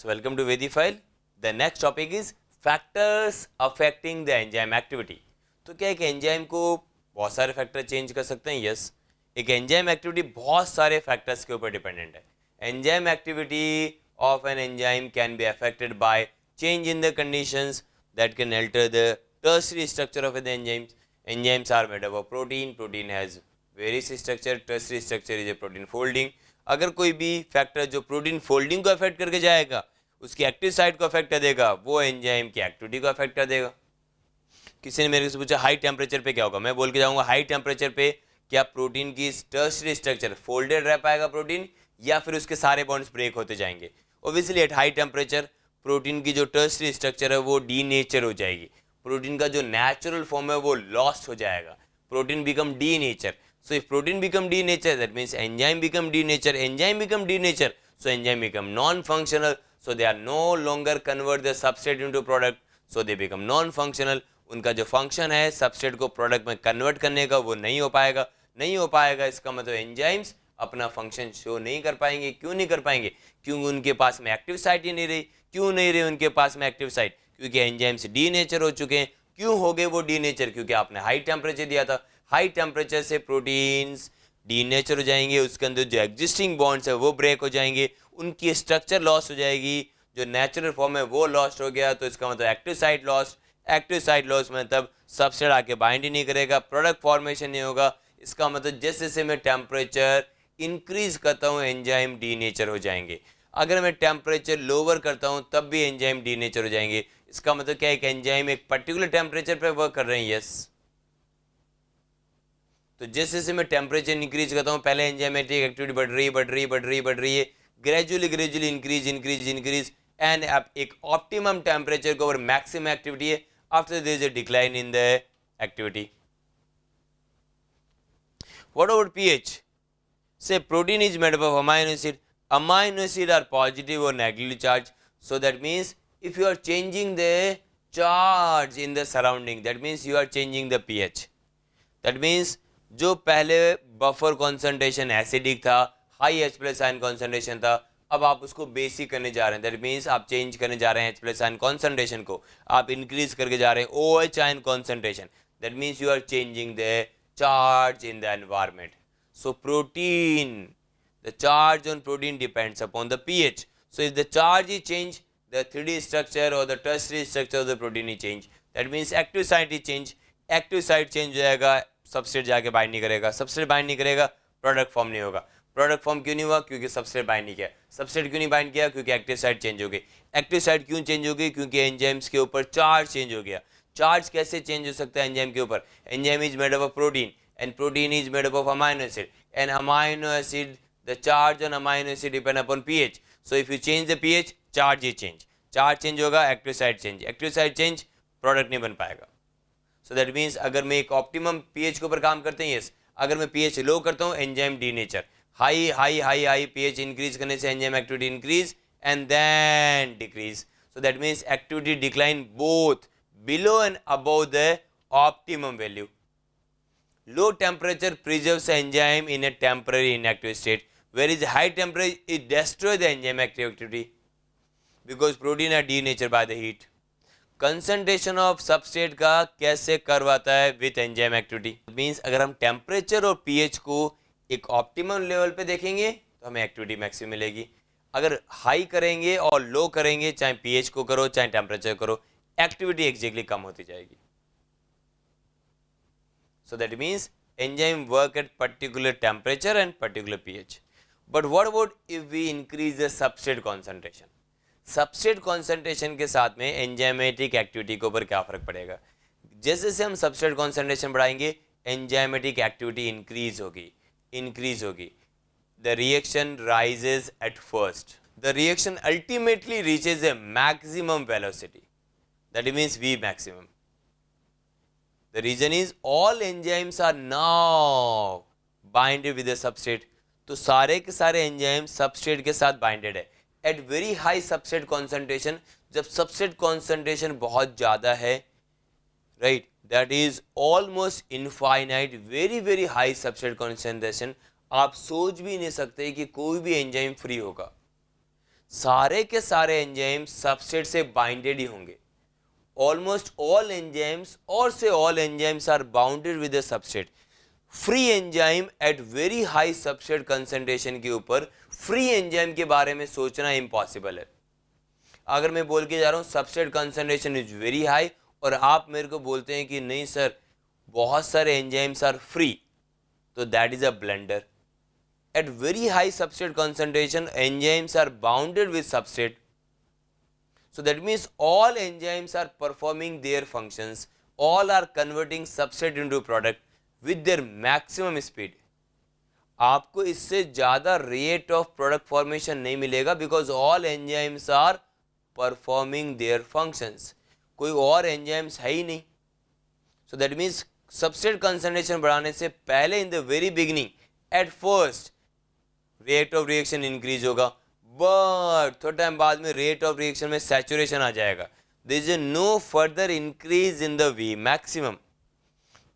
So welcome to Vedifile. The next topic is factors affecting the enzyme activity. तो क्या एक enzyme को बहुत सारे फैक्टर चेंज कर सकते हैं? यस, एक एंजाइम एक्टिविटी बहुत सारे फैक्टर्स के ऊपर डिपेंडेंट है. Enzyme activity of an enzyme can be affected by change in the conditions that can alter the tertiary structure of the enzymes. Enzymes are made up of protein. Protein has various structure. Tertiary structure is a protein folding. अगर कोई भी factor जो protein folding को affect करके जाएगा, उसकी active site को affect कर देगा, वो एंजाइम की एक्टिविटी को अफेक्ट कर देगा. किसी ने मेरे से पूछा हाई टेम्परेचर पे क्या होगा, मैं बोल के जाऊंगा हाई टेम्परेचर पे क्या प्रोटीन की टर्शियरी स्ट्रक्चर फोल्डेड रह पाएगा प्रोटीन, या फिर उसके सारे बॉन्ड्स ब्रेक होते जाएंगे. Obviously at high temperature protein की जो टर्शियरी स्ट्रक्चर है वो डीनेचर हो जाएगी. प्रोटीन का जो नेचुरल फॉर्म है वो लॉस्ट हो जाएगा. Protein become denature. So if protein become denatured, that means enzyme become denatured. Enzyme become denatured, so enzyme become non-functional. So they are no longer convert the substrate into product. So they become non-functional. उनका जो function है substrate को product में convert करने का वो नहीं हो पाएगा. नहीं हो पाएगा इसका मतलब एंजाइम्स अपना फंक्शन शो नहीं कर पाएंगे. क्यों नहीं कर पाएंगे? क्योंकि उनके पास में एक्टिव साइट ही नहीं रही. क्यों नहीं रही उनके पास में एक्टिव साइट? क्योंकि एंजाइम्स डीनेचर हो चुके हैं. क्यों हो गए वो डीनेचर? क्योंकि आपने हाई टेम्परेचर दिया था. हाई टेम्परेचर से प्रोटीन्स डीनेचर हो जाएंगे, उसके अंदर जो एग्जिस्टिंग बॉन्ड्स है वो ब्रेक हो जाएंगे, उनकी स्ट्रक्चर लॉस हो जाएगी, जो नेचुरल फॉर्म है वो लॉस्ट हो गया. तो इसका मतलब active site lost. Active site loss मतलब सबस्ट्रेट आके बाइंड ही नहीं करेगा, प्रोडक्ट फॉर्मेशन नहीं होगा. इसका मतलब जैसे जैसे मैं टेम्परेचर इंक्रीज करता हूँ एंजाइम डीनेचर हो जाएंगे. अगर मैं टेम्परेचर लोअर करता हूँ तब भी एंजाइम डीनेचर हो जाएंगे. इसका मतलब क्या, एक एंजाइम एक पर्टिकुलर टेम्परेचर पर वर्क कर रहे हैं. यस, तो जैसे जैसे मैं टेम्परेचर इंक्रीज करता हूँ, पहले एंजाइमेटिक एक्टिविटी बढ़ रही है, ग्रेजुअली इंक्रीज एंड अब एक ऑप्टिमम टेम्परेचर के ऊपर मैक्सिमम एक्टिविटी है. After there is a decline in the activity. What about pH? Say protein is made up of amino acid. Amino acid are positive और negative charge. So that means if you are changing the charge in the surrounding, that means you are changing the pH. That means जो पहले buffer concentration acidic था, high H plus ion concentration था, अब आप उसको basic करने जा रहे हैं. दैट मीन्स आप चेंज करने जा रहे हैं H प्लस आयन कॉन्सेंट्रेशन को, आप इंक्रीज करके जा रहे हैं OH ion concentration. That means you are changing the charge in the environment. So protein, the charge on protein depends upon the pH. So if the charge is changed, the 3D structure or the tertiary structure of the protein is changed. That means active site is changed. Active site change हो जाएगा, substrate जाके bind नहीं करेगा. Substrate bind नहीं करेगा, product form नहीं होगा. Product form क्यों नहीं हुआ? क्योंकि सबस्ट्रेट बाइंड नहीं किया. सबस्ट्रेट क्यों नहीं बाइंड किया? क्योंकि एक्टिव साइट चेंज हो गई. एक्टिव साइट क्यों चेंज हो गई? क्योंकि एंजाइम्स के ऊपर चार्ज चेंज हो गया. चार्ज कैसे चेंज हो सकता है एंजाइम के ऊपर? Enzyme is made up of protein and protein is made up of amino acid and amino acid, the charge on amino acid depend upon pH. So if you change the pH, charge is change. Charge change होगा, active site change. Active site change, product नहीं बन पाएगा. So that means अगर मैं एक optimum pH के ऊपर काम करते हैं, yes. अगर मैं pH लो करता हूँ, enzyme denature. High pH increase करने से enzyme activity increase and then decrease. So that means activity decline both below and above the optimum value. Low temperature preserves the enzyme in a temporary inactive state, whereas high temperature it destroys the enzyme activity because protein are denatured by the heat. Concentration of substrate का कैसे करवाता है with enzyme activity? Means अगर हम temperature और pH को एक optimum level पे देखेंगे तो हमें activity maximum मिलेगी. अगर high करेंगे और low करेंगे, चाहे pH को करो चाहे temperature करो, activity exactly कम होती जाएगी. So that means enzyme work at particular temperature and particular pH. But what about if we increase the substrate concentration? Substrate concentration के साथ में enzymatic activity के ऊपर क्या फर्क पड़ेगा? जैसे जैसे हम substrate concentration बढ़ाएंगे, enzymatic activity increase होगी. The reaction rises at first. The reaction ultimately reaches a maximum velocity. That means V maximum. The reason is all enzymes are now binded with the substrate. तो सारे के सारे enzyme substrate के साथ binded है at very high substrate concentration. जब substrate concentration बहुत ज़्यादा है, right, that is almost infinite, very high substrate concentration. आप सोच भी नहीं सकते कि कोई भी एंजाइम फ्री होगा. सारे के सारे एंजाइम्स सबस्ट्रेट से बाइंडेड ही होंगे. ऑलमोस्ट ऑल एंजाइम्स और से all enzymes are bounded with the substrate. Free enzyme at very high substrate concentration के ऊपर फ्री एंजाइम के बारे में सोचना इम्पॉसिबल है. अगर मैं बोल के जा रहा हूँ substrate concentration is very high और आप मेरे को बोलते हैं कि नहीं सर बहुत सारे एंजाइम्स आर फ्री, तो that is a blunder. At very high substrate concentration, enzymes are bounded with substrate. So that means all enzymes are performing their functions. All are converting substrate into product with their maximum speed. आपको इससे ज़्यादा rate of product formation नहीं मिलेगा because all enzymes are performing their functions. कोई और enzymes है ही नहीं. So that means substrate concentration बढ़ाने से पहले in the very beginning, at first rate of reaction increase होगा, बट थोड़ा टाइम बाद में रेट ऑफ रिएक्शन में सैचुरेशन आ जाएगा. There is no further increase in the V maximum,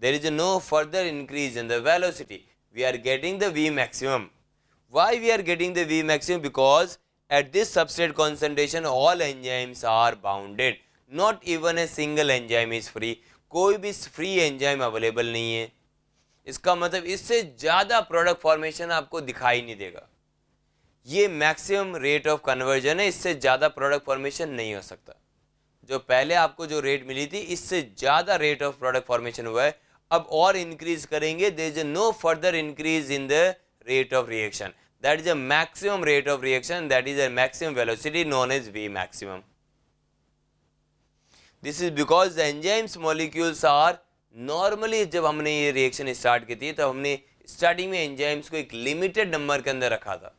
there is no further increase in the velocity. We are getting the V maximum. Why we are getting the V maximum? Because at this substrate concentration all enzymes are bounded. Not even a single enzyme is free. कोई भी free enzyme available नहीं है. इसका मतलब इससे ज़्यादा product formation आपको दिखाई नहीं देगा. ये मैक्सिमम रेट ऑफ कन्वर्जन है, इससे ज़्यादा प्रोडक्ट फॉर्मेशन नहीं हो सकता. जो पहले आपको जो रेट मिली थी इससे ज़्यादा रेट ऑफ प्रोडक्ट फॉर्मेशन हुआ है. अब और इंक्रीज करेंगे, there is no further increase in the rate of reaction. That is a maximum rate of reaction, that is a maximum velocity known as V maximum. This is because the enzymes molecules are normally. जब हमने ये reaction start की थी तो हमने starting में enzymes को एक लिमिटेड नंबर के अंदर रखा था.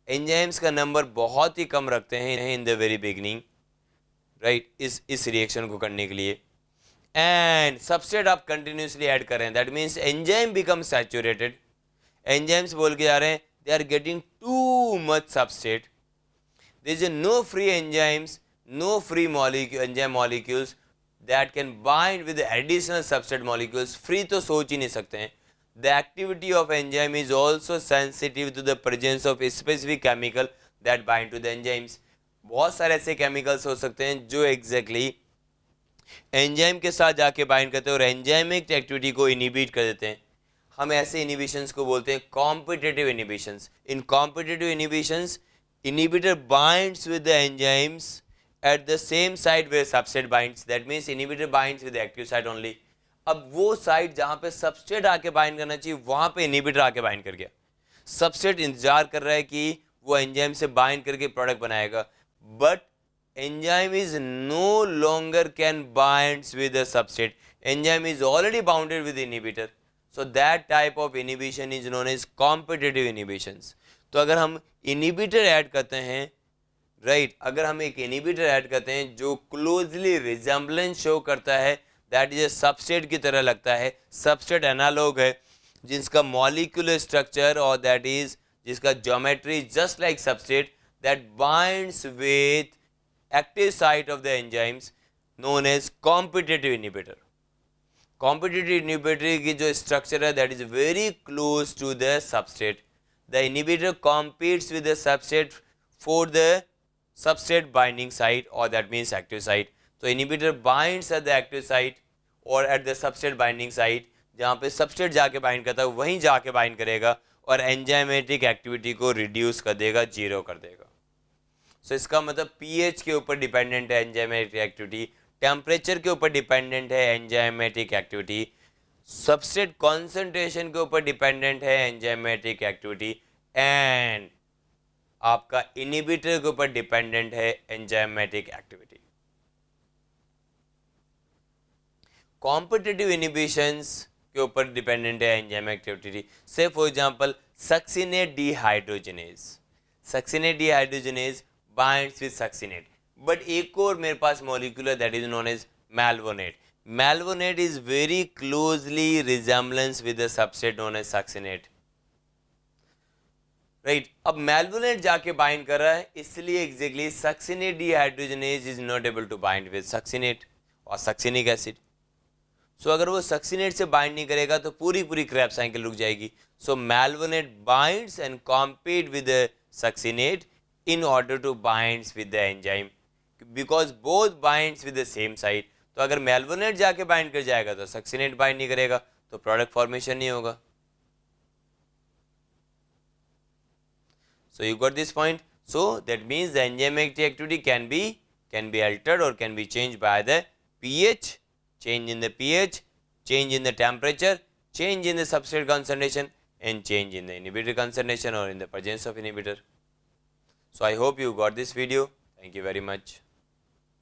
एंजाइम्स का नंबर बहुत ही कम रखते हैं in the very beginning, right, इस रिएक्शन को करने के लिए. एंड सबस्ट्रेट आप कंटिन्यूसली ऐड कर रहे हैं, that means enzyme become saturated. Enzymes बोल के जा रहे हैं they are getting too much substrate. There is no free enzymes, no free enzyme molecules that can bind with the additional substrate molecules. free तो सोच ही नहीं सकते हैं. The activity of enzyme is also sensitive to the presence of specific chemical that bind to the enzymes. बहुत सारे ऐसे chemicals हो सकते हैं जो exactly enzyme के साथ जाके bind करते हैं और enzymic activity को inhibit कर देते हैं. हम ऐसे inhibitions को बोलते हैं competitive inhibitions. In competitive inhibitions, inhibitor binds with the enzymes at the same site where substrate binds. That means inhibitor binds with the active site only. अब वो साइट जहाँ पे सबस्ट्रेट आके बाइंड करना चाहिए वहाँ पे इनहिबिटर आके बाइंड कर गया. सबस्ट्रेट इंतजार कर रहा है कि वो एंजाइम से बाइंड करके प्रोडक्ट बनाएगा, but enzyme is no longer can binds with the substrate. Enzyme is already bounded with inhibitor. So that type of inhibition is known as competitive inhibitions. तो अगर हम इनहिबिटर ऐड करते हैं, right, अगर हम एक इनहिबिटर ऐड करते हैं जो क्लोजली रिजेम्बलेंस शो करता है, दैट इज सबस्ट्रेट की तरह लगता है, सबस्ट्रेट एनालॉग है, जिसका मॉलिक्यूलर स्ट्रक्चर और दैट इज जिसका geometry just like substrate, that binds with active site of the enzymes known as competitive inhibitor. Competitive inhibitor की जो स्ट्रक्चर है that is very close to the substrate. The inhibitor competes with the substrate for the substrate binding site, or that means active site. So inhibitor binds at the active site or at the substrate binding site. जहाँ पे substrate जाके bind करता है वहीं जाके bind करेगा और enzymatic activity को reduce कर देगा, जीरो कर देगा. So इसका मतलब pH के ऊपर dependent है enzymatic activity, temperature के ऊपर dependent है enzymatic activity, substrate concentration के ऊपर dependent है enzymatic activity, and आपका इनहिबिटर के ऊपर डिपेंडेंट है एंजाइमेटिक एक्टिविटी. कॉम्पिटिटिव इनहिबिशंस के ऊपर डिपेंडेंट है enzymatic activity. Say for example succinate dehydrogenase. Succinate dehydrogenase binds with succinate, but एक और मेरे पास मॉलिक्यूल है that is known as malonate. Malonate is very closely resemblance with the substrate known as succinate, right. अब malonate जाके bind कर रहा है, इसलिए exactly succinate dehydrogenase is not able to bind with succinate और सक्सिनिक एसिड. सो अगर वो succinate से बाइंड नहीं करेगा तो पूरी क्रेब साइकिल रुक जाएगी. So malonate binds and compete with succinate in order to binds with the enzyme, because both binds with the same site. तो अगर मेल्वोनेट जाके बाइंड कर जाएगा तो सक्सिनेट बाइंड नहीं करेगा, तो प्रोडक्ट फॉर्मेशन नहीं होगा. So you got this point. So that means the enzymatic activity can be altered or can be changed by the pH, change in the pH, change in the temperature, change in the substrate concentration, and change in the inhibitor concentration or in the presence of inhibitor. So I hope you got this video. Thank you very much.